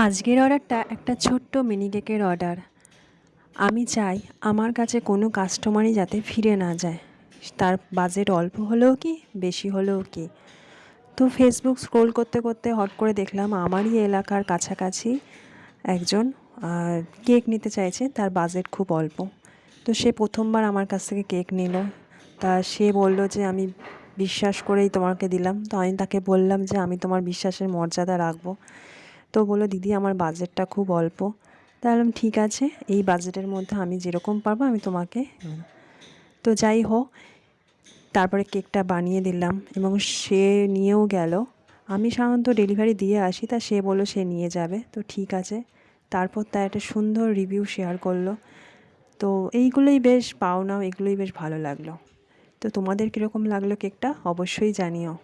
আজকের অর্ডারটা একটা ছোট্ট মিনি কেকের অর্ডার। আমি চাই আমার কাছে কোনো কাস্টমারই যাতে ফিরে না যায়, তার বাজেট অল্প হলেও কি বেশি হলেও কি। তো ফেসবুক স্ক্রোল করতে করতে হট করে দেখলাম আমারই এলাকার কাছাকাছি একজন কেক নিতে চাইছে, তার বাজেট খুব অল্প। তো সে প্রথমবার আমার কাছ থেকে কেক নিল। তা সে বলল যে আমি বিশ্বাস করেই তোমাকে দিলাম। তো আমি তাকে বললাম যে আমি তোমার বিশ্বাসের মর্যাদা রাখবো। তো বললো দিদি আমার বাজেটটা খুব অল্প। তা বললাম ঠিক আছে, এই বাজেটের মধ্যে আমি যেরকম পারবো আমি তোমাকে। তো যাই হোক, তারপরে কেকটা বানিয়ে দিলাম এবং সে নিয়েও গেল। আমি সাধারণত ডেলিভারি দিয়ে আসি, তা সে বললো সে নিয়ে যাবে। তো ঠিক আছে, তারপর তার একটা সুন্দর রিভিউ শেয়ার করলো। তো এইগুলোই বেশ পাওনা, এগুলোই বেশ ভালো লাগলো। তো তোমাদের কীরকম লাগলো কেকটা অবশ্যই জানিও।